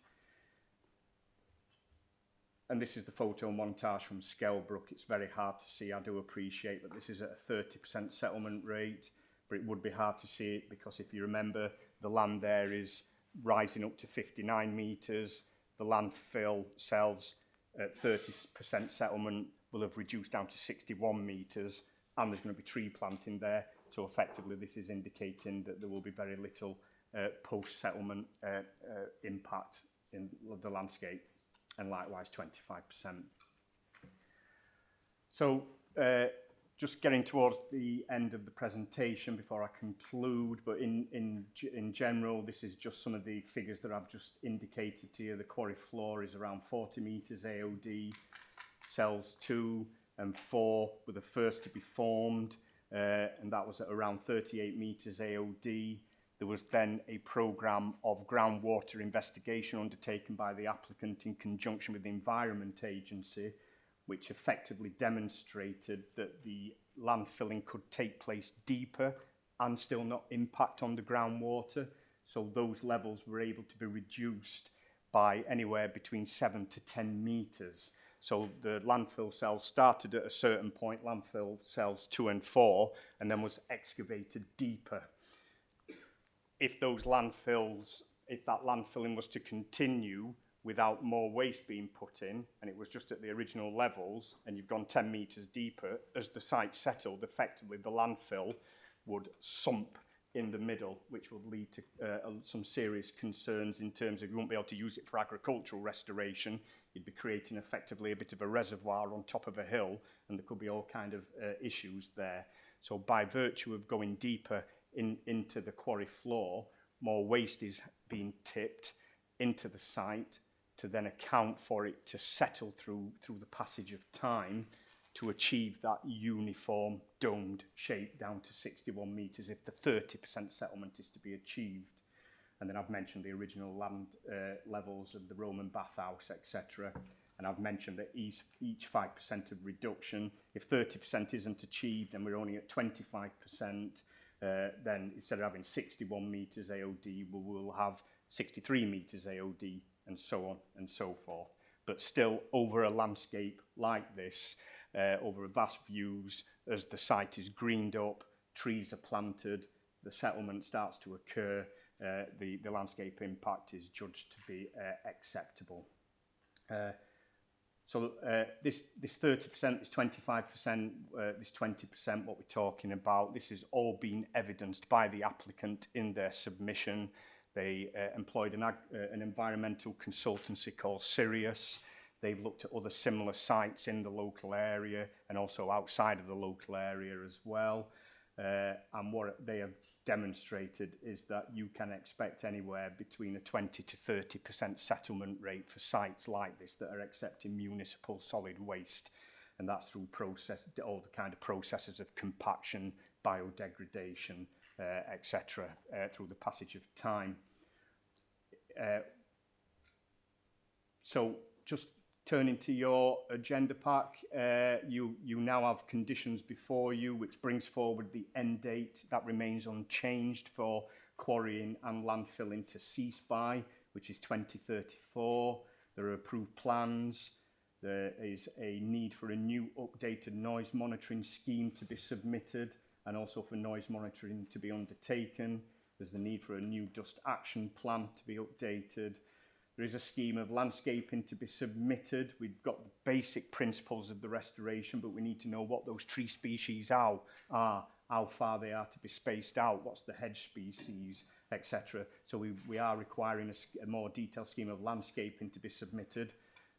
And this is the photo montage from Skelbrook. It's very hard to see. I do appreciate that this is at a 30% settlement rate, but it would be hard to see it because if you remember, the land there is rising up to 59 metres. The landfill cells at 30% settlement will have reduced down to 61 metres, and there's going to be tree planting there. So effectively, this is indicating that there will be very little post-settlement impact in the landscape, and likewise 25%. So just getting towards the end of the presentation before I conclude, but in general, this is just some of the figures that I've just indicated to you. The quarry floor is around 40 metres AOD, cells 2 and 4 were the first to be formed, and that was at around 38 metres AOD. There was then a programme of groundwater investigation undertaken by the applicant in conjunction with the Environment Agency, which effectively demonstrated that the landfilling could take place deeper and still not impact on the groundwater. So those levels were able to be reduced by anywhere between 7 to 10 metres. So the landfill cells started at a certain point, landfill cells 2 and 4, and then was excavated deeper. If that landfilling was to continue without more waste being put in, and it was just at the original levels, and you've gone 10 metres deeper, as the site settled, effectively the landfill would sump in the middle, which would lead to some serious concerns in terms of you won't be able to use it for agricultural restoration. You'd be creating effectively a bit of a reservoir on top of a hill, and there could be all kind of issues there. So by virtue of going deeper into the quarry floor, more waste is being tipped into the site to then account for it to settle through the passage of time to achieve that uniform domed shape down to 61 metres if the 30% settlement is to be achieved. And then I've mentioned the original land levels of the Roman bathhouse, etc. And I've mentioned that each 5% of reduction, if 30% isn't achieved and we're only at 25%, then instead of having 61 metres AOD, we will have 63 metres AOD, and so on and so forth. But still, over a landscape like this, over vast views, as the site is greened up, trees are planted, the settlement starts to occur, the landscape impact is judged to be acceptable. So this 30%, this 25%, this 20%, what we're talking about, this has all been evidenced by the applicant in their submission. They employed an environmental consultancy called Sirius. They've looked at other similar sites in the local area and also outside of the local area as well. And what they have demonstrated is that you can expect anywhere between a 20 to 30% settlement rate for sites like this that are accepting municipal solid waste. And that's through all the kind of processes of compaction, biodegradation, etc., through the passage of time. So just turning to your agenda pack, you now have conditions before you, which brings forward the end date. That remains unchanged for quarrying and landfilling to cease by, which is 2034. There are approved plans. There is a need for a new updated noise monitoring scheme to be submitted, and also for noise monitoring to be undertaken. There's the need for a new dust action plan to be updated. There is a scheme of landscaping to be submitted. We've got the basic principles of the restoration, but we need to know what those tree species are, how far they are to be spaced out, what's the hedge species, etc. So we are requiring a more detailed scheme of landscaping to be submitted.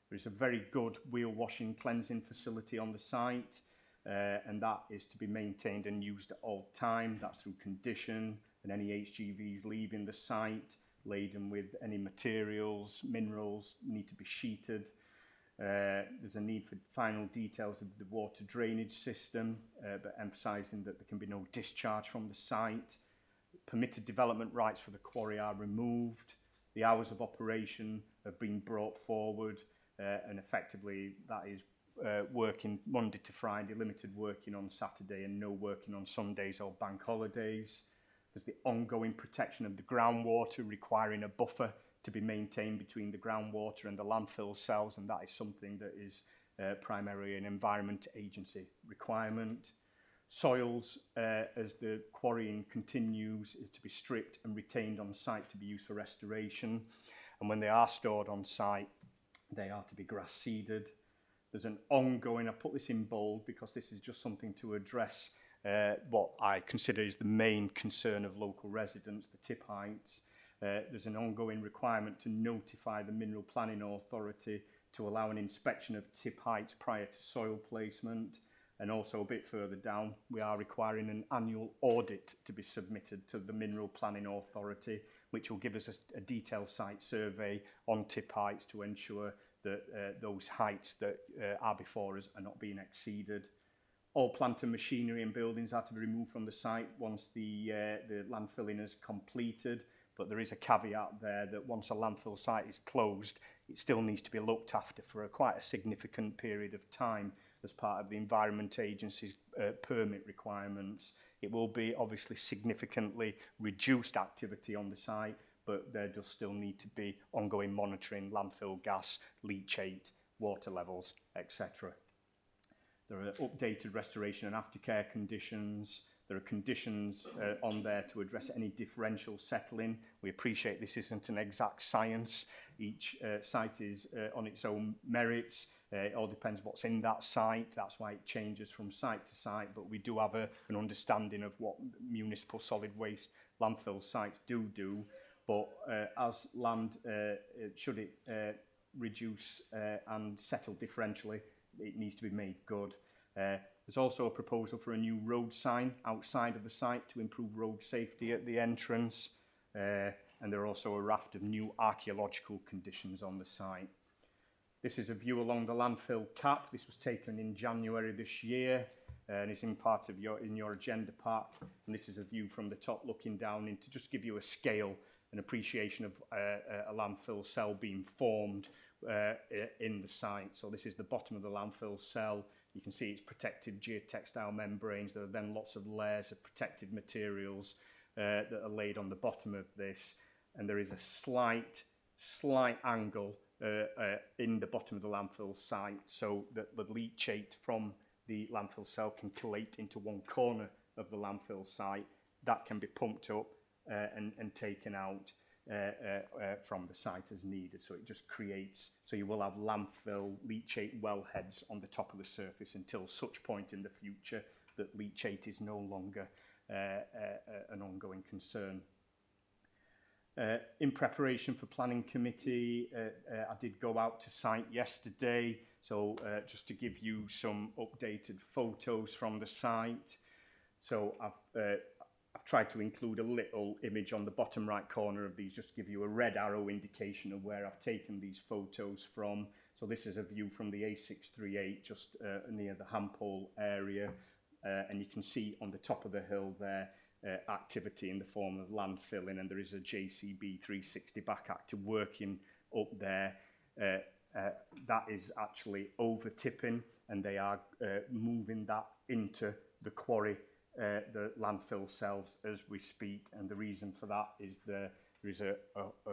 There's a very good wheel washing cleansing facility on the site, and that is to be maintained and used at all time. That's through condition, and any HGVs leaving the site laden with any materials, minerals, need to be sheeted. There's a need for final details of the water drainage system, but emphasising that there can be no discharge from the site. Permitted development rights for the quarry are removed. The hours of operation have been brought forward, and effectively that is working Monday to Friday, limited working on Saturday and no working on Sundays or bank holidays. There's the ongoing protection of the groundwater, requiring a buffer to be maintained between the groundwater and the landfill cells, and that is something that is primarily an Environment Agency requirement. Soils, as the quarrying continues, is to be stripped and retained on site to be used for restoration. And when they are stored on site, they are to be grass seeded. There's an ongoing, I put this in bold because this is just something to address what I consider is the main concern of local residents, the tip heights. There's an ongoing requirement to notify the Mineral Planning Authority to allow an inspection of tip heights prior to soil placement. And also a bit further down, we are requiring an annual audit to be submitted to the Mineral Planning Authority, which will give us a detailed site survey on tip heights to ensure that those heights that are before us are not being exceeded. All plant and machinery and buildings are to be removed from the site once the landfilling is completed, but there is a caveat there that once a landfill site is closed, it still needs to be looked after for quite a significant period of time as part of the Environment Agency's permit requirements. It will be obviously significantly reduced activity on the site, but there does still need to be ongoing monitoring, landfill gas, leachate, water levels, etc. There are updated restoration and aftercare conditions. There are conditions on there to address any differential settling. We appreciate this isn't an exact science. Each site is on its own merits. It all depends what's in that site. That's why it changes from site to site. But we do have an understanding of what municipal solid waste landfill sites do. But as land, should it reduce and settle differentially, it needs to be made good. There's also a proposal for a new road sign outside of the site to improve road safety at the entrance. And there are also a raft of new archaeological conditions on the site. This is a view along the landfill cap. This was taken in January this year and is in part of your agenda pack. And this is a view from the top looking down in to just give you a scale and appreciation of a landfill cell being formed in the site. So this is the bottom of the landfill cell. You can see it's protected geotextile membranes. There are then lots of layers of protected materials that are laid on the bottom of this. And there is a slight angle in the bottom of the landfill site so that the leachate from the landfill cell can collate into one corner of the landfill site. That can be pumped up and taken out from the site as needed. So it just creates, so you will have landfill leachate wellheads on the top of the surface until such point in the future that leachate is no longer an ongoing concern. In preparation for planning committee, I did go out to site yesterday, so just to give you some updated photos from the site. So I've tried to include a little image on the bottom right corner of these, just to give you a red arrow indication of where I've taken these photos from. So this is a view from the A638, just near the Hampole area, and you can see on the top of the hill there activity in the form of landfilling, and there is a JCB 360 back actor working up there. That is actually over tipping, and they are moving that into the quarry, the landfill cells, as we speak. And the reason for that is there is a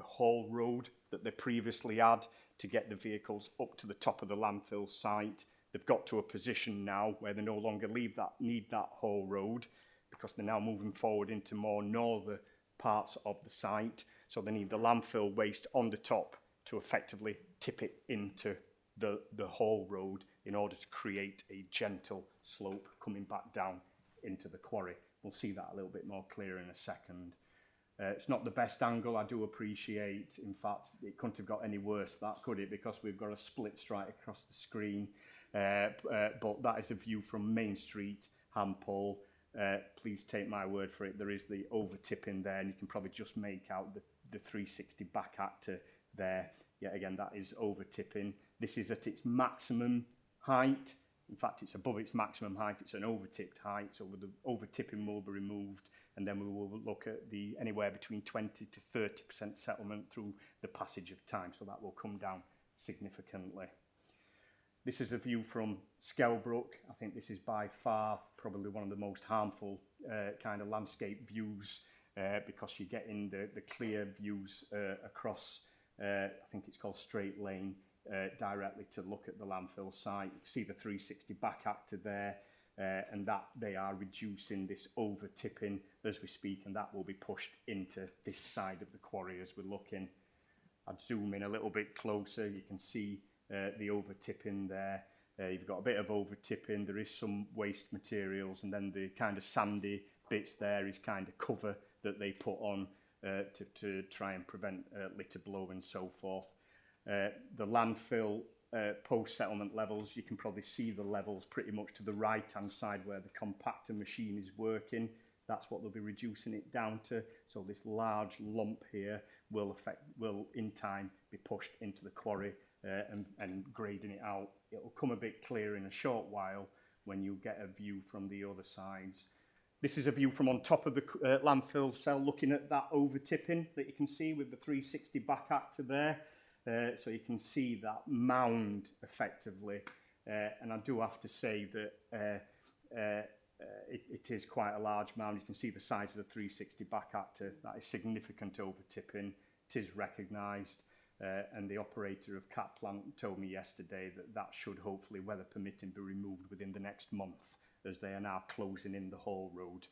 haul road that they previously had to get the vehicles up to the top of the landfill site. They've got to a position now where they no longer need that haul road, because they're now moving forward into more northern parts of the site. So they need the landfill waste on the top to effectively tip it into the haul road in order to create a gentle slope coming back down into the quarry. We'll see that a little bit more clear in a second. It's not the best angle, I do appreciate. In fact, it couldn't have got any worse, that could it? Because we've got a split straight across the screen. But that is a view from Main Street, Hampole. Please take my word for it, there is the over tipping there, and you can probably just make out the 360 back actor there. Yet again, that is over tipping. This is at its maximum height. In fact, it's above its maximum height. It's an over tipped height, so the over tipping will be removed, and then we will look at the anywhere between 20 to 30% settlement through the passage of time, so that will come down significantly. This is a view from Skelbrook. I think this is by far probably one of the most harmful kind of landscape views because you're getting the clear views across, I think it's called Straight Lane, directly to look at the landfill site. You can see the 360 back actor there, and that they are reducing this over tipping as we speak, and that will be pushed into this side of the quarry as we're looking. I'd zoom in a little bit closer. You can see the over tipping there. You've got a bit of over tipping, there is some waste materials, and then the kind of sandy bits there is kind of cover that they put on to try and prevent litter blow and so forth. The landfill post-settlement levels, you can probably see the levels pretty much to the right-hand side where the compactor machine is working. That's what they'll be reducing it down to. So this large lump here will in time be pushed into the quarry and grading it out. It'll come a bit clearer in a short while when you get a view from the other sides. This is a view from on top of the landfill cell, looking at that over tipping that you can see with the 360 back actor there. So you can see that mound effectively, and I do have to say that it is quite a large mound. You can see the size of the 360 back actor. That is significant over tipping. It is recognised, and the operator of Cat Plant told me yesterday that should hopefully, weather permitting, be removed within the next month, as they are now closing in the haul road.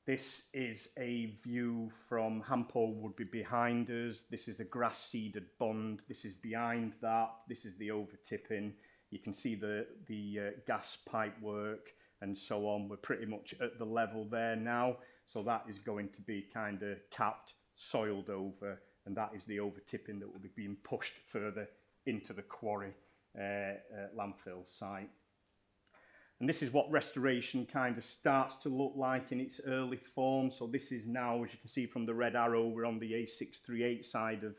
This is a view from Hampole would be behind us. This is a grass seeded bund. This is behind that. This is the over tipping. You can see the gas pipe work and so on. We're pretty much at the level there now. So that is going to be kind of capped, soiled over, and that is the over tipping that will be being pushed further into the quarry landfill site. And this is what restoration kind of starts to look like in its early form. So this is now, as you can see from the red arrow, we're on the A638 side of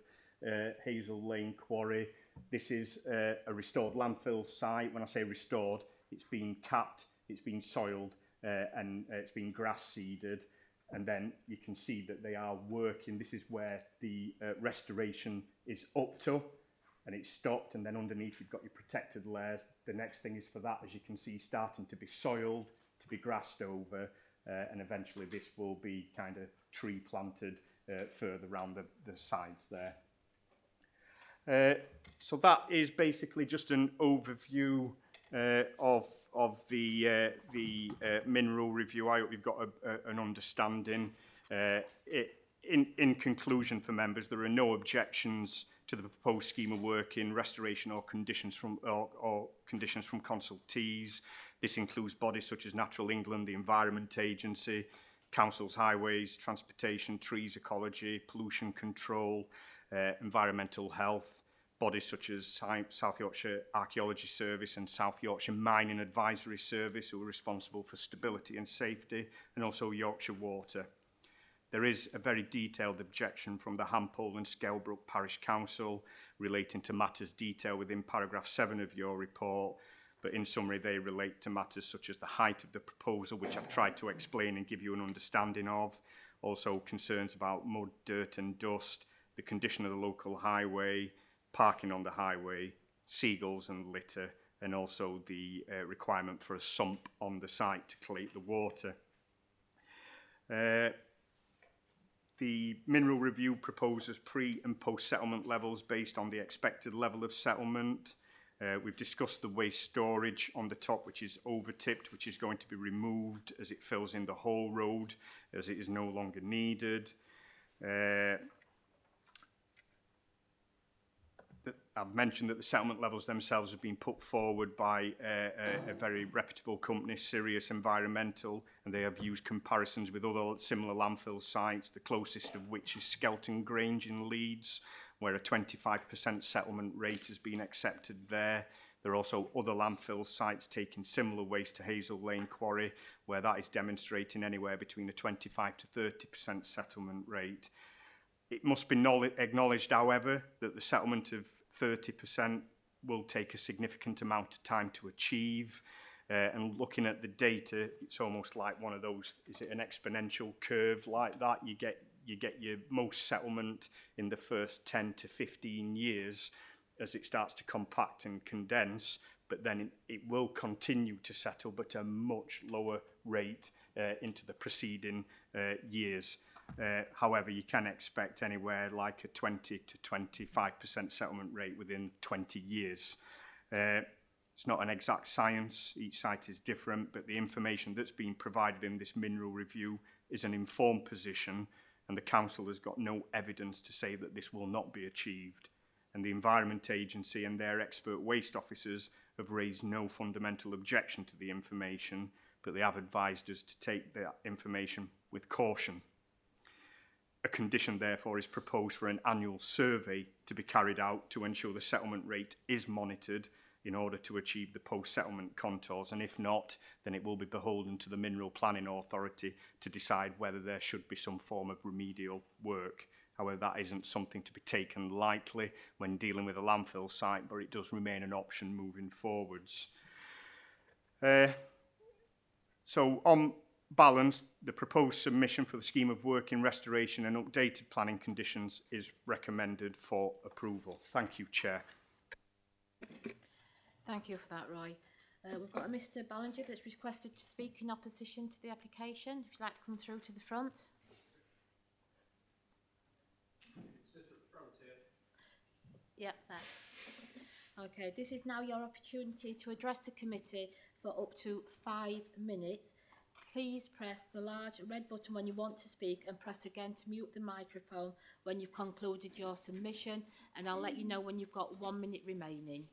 Hazel Lane Quarry. This is a restored landfill site. When I say restored, it's been capped, it's been soiled, and it's been grass seeded. and then you can see that they are working. This is where the restoration is up to, and it's stopped, and then underneath you've got your protected layers. The next thing is for that, as you can see, starting to be soiled, to be grassed over, and eventually this will be kind of tree planted further around the sides there. So that is basically just an overview of the mineral review. I hope you've got an understanding. In conclusion, for members, there are no objections to the proposed scheme of work in restoration or conditions from consultees. This includes bodies such as Natural England, the Environment Agency, councils, highways, transportation, trees, ecology, pollution control, environmental health, bodies such as South Yorkshire Archaeology Service and South Yorkshire Mining Advisory Service, who are responsible for stability and safety, and also Yorkshire Water. There is a very detailed objection from the Hampole and Skelbrook Parish Council relating to matters detailed within paragraph 7 of your report, but in summary they relate to matters such as the height of the proposal, which I've tried to explain and give you an understanding of, also concerns about mud, dirt and dust, the condition of the local highway, parking on the highway, seagulls and litter, and also the requirement for a sump on the site to collate the water. The mineral review proposes pre- and post-settlement levels based on the expected level of settlement. We've discussed the waste storage on the top, which is over-tipped, which is going to be removed as it fills in the whole road, as it is no longer needed. I've mentioned that the settlement levels themselves have been put forward by a very reputable company, Sirius Environmental, and they have used comparisons with other similar landfill sites, the closest of which is Skelton Grange in Leeds, where a 25% settlement rate has been accepted there. There are also other landfill sites taking similar waste to Hazel Lane Quarry, where that is demonstrating anywhere between a 25 to 30% settlement rate. It must be acknowledged, however, that the settlement of 30% will take a significant amount of time to achieve. And looking at the data, it's almost like one of those, is it an exponential curve like that? You get your most settlement in the first 10 to 15 years as it starts to compact and condense, but then it will continue to settle, but at a much lower rate into the preceding years. However, you can expect anywhere like a 20 to 25% settlement rate within 20 years. It's not an exact science, each site is different, but the information that's been provided in this mineral review is an informed position, and the council has got no evidence to say that this will not be achieved. And the Environment Agency and their expert waste officers have raised no fundamental objection to the information, but they have advised us to take that information with caution. A condition, therefore, is proposed for an annual survey to be carried out to ensure the settlement rate is monitored in order to achieve the post-settlement contours, and if not, then it will be beholden to the Mineral Planning Authority to decide whether there should be some form of remedial work. However, that isn't something to be taken lightly when dealing with a landfill site, but it does remain an option moving forwards. So on balance, the proposed submission for the scheme of work in restoration and updated planning conditions is recommended for approval. Thank you, Chair. Thank you for that, Roy. We've got a Mr Ballinger that's requested to speak in opposition to the application. If you'd like to come through to the front. Yep, there. Okay, this is now your opportunity to address the committee for up to 5 minutes. Please press the large red button when you want to speak and press again to mute the microphone when you've concluded your submission, and I'll let you know when you've got 1 minute remaining.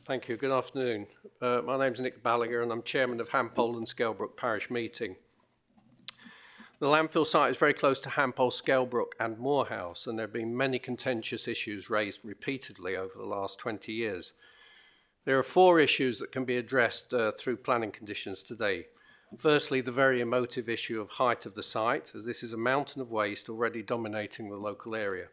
Thank you. Good afternoon. My name's Nick Ballinger and I'm chairman of Hampole and Skelbrook Parish Meeting. The landfill site is very close to Hampole, Skelbrook and Moorhouse, and there have been many contentious issues raised repeatedly over the last 20 years. There are 4 issues that can be addressed through planning conditions today. Firstly, the very emotive issue of height of the site, as this is a mountain of waste already dominating the local area.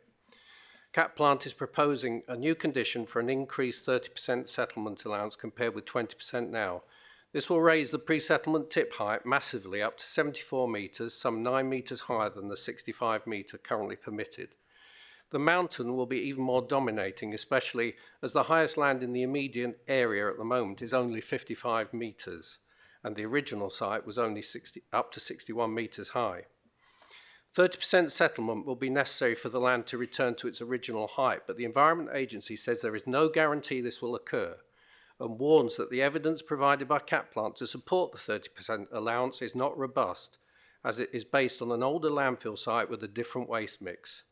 Cat Plant is proposing a new condition for an increased 30% settlement allowance compared with 20% now. This will raise the pre-settlement tip height massively up to 74 metres, some 9 metres higher than the 65 metre currently permitted. The mountain will be even more dominating, especially as the highest land in the immediate area at the moment is only 55 metres, and the original site was only up to 61 metres high. 30% settlement will be necessary for the land to return to its original height, but the Environment Agency says there is no guarantee this will occur and warns that the evidence provided by Catplant to support the 30% allowance is not robust, as it is based on an older landfill site with a different waste mix.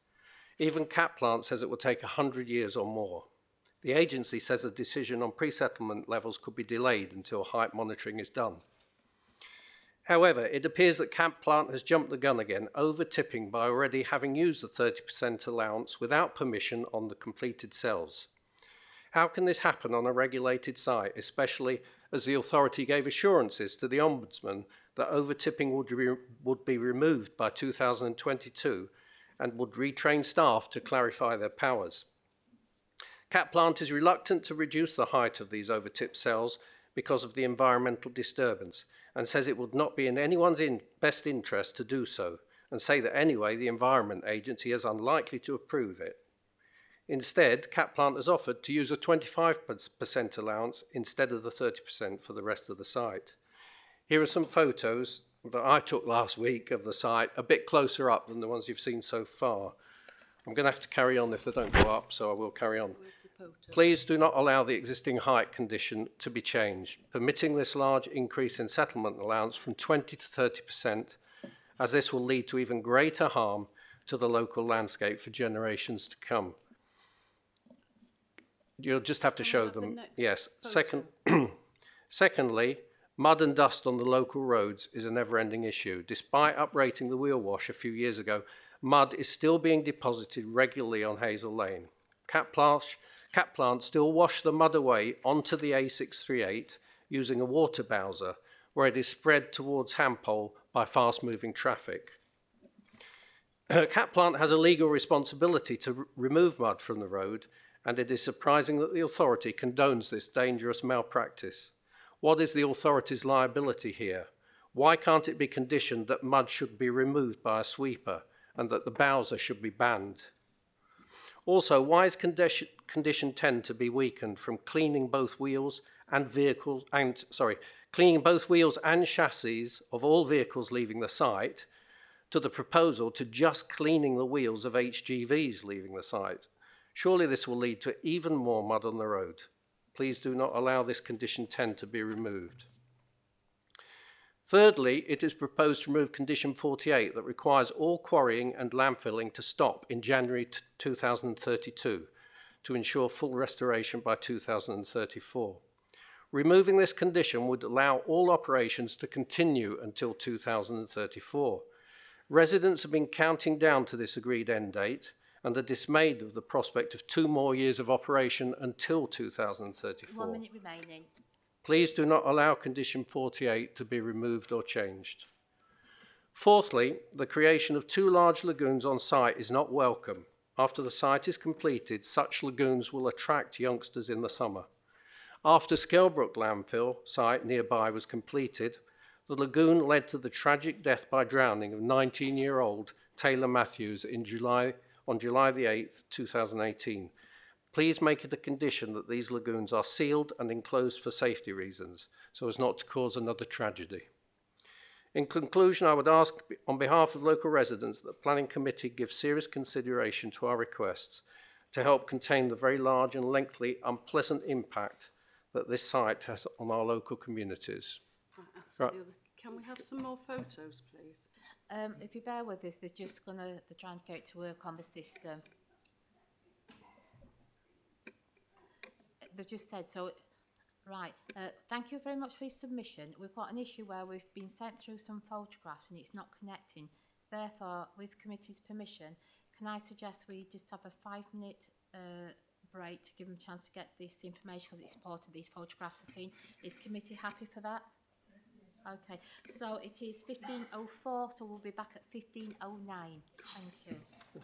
Even Catplant says it will take 100 years or more. The agency says a decision on pre-settlement levels could be delayed until height monitoring is done. However, it appears that Catplant has jumped the gun again, over-tipping by already having used the 30% allowance without permission on the completed cells. How can this happen on a regulated site, especially as the authority gave assurances to the Ombudsman that over-tipping would be removed by 2022 and would retrain staff to clarify their powers? Catplant is reluctant to reduce the height of these over-tipped cells because of the environmental disturbance, and says it would not be in anyone's best interest to do so, and say that anyway the Environment Agency is unlikely to approve it. Instead, Catplant has offered to use a 25% allowance instead of the 30% for the rest of the site. Here are some photos that I took last week of the site, a bit closer up than the ones you've seen so far. I'm going to have to carry on if they don't go up, so I will carry on. Please do not allow the existing height condition to be changed, permitting this large increase in settlement allowance from 20 to 30%, as this will lead to even greater harm to the local landscape for generations to come. You'll just have to show them. Yes. Secondly, mud and dust on the local roads is a never-ending issue. Despite uprating the wheel wash a few years ago, mud is still being deposited regularly on Hazel Lane. Catplant still wash the mud away onto the A638 using a water bowser, where it is spread towards Hampole by fast-moving traffic. Catplant has a legal responsibility to remove mud from the road, and it is surprising that the authority condones this dangerous malpractice. What is the authority's liability here? Why can't it be conditioned that mud should be removed by a sweeper and that the bowser should be banned? Also, why is condition 10 to be weakened from cleaning both wheels and cleaning both wheels and chassis of all vehicles leaving the site, to the proposal to just cleaning the wheels of HGVs leaving the site? Surely this will lead to even more mud on the road. Please do not allow this condition 10 to be removed. Thirdly, it is proposed to remove condition 48 that requires all quarrying and landfilling to stop in January 2032 to ensure full restoration by 2034. Removing this condition would allow all operations to continue until 2034. Residents have been counting down to this agreed end date and are dismayed of the prospect of 2 more years of operation until 2034. 1 minute remaining. Please do not allow condition 48 to be removed or changed. Fourthly, the creation of 2 large lagoons on site is not welcome. After the site is completed, such lagoons will attract youngsters in the summer. After Skelbrook landfill site nearby was completed, the lagoon led to the tragic death by drowning of 19-year-old Taylor Matthews on July the 8th, 2018. Please make it a condition that these lagoons are sealed and enclosed for safety reasons, so as not to cause another tragedy. In conclusion, I would ask on behalf of local residents that the Planning Committee give serious consideration to our requests to help contain the very large and lengthy unpleasant impact that this site has on our local communities. Right. Can we have some more photos, please? If you bear with us, they're trying to get to work on the system. They've just said so. Right. Thank you very much for your submission. We've got an issue where we've been sent through some photographs and it's not connecting. Therefore, with committee's permission, can I suggest we just have a 5-minute break to give them a chance to get this information because it's important these photographs are seen. Is committee happy for that? Okay. So it is 15:04, so we'll be back at 15:09. Thank you.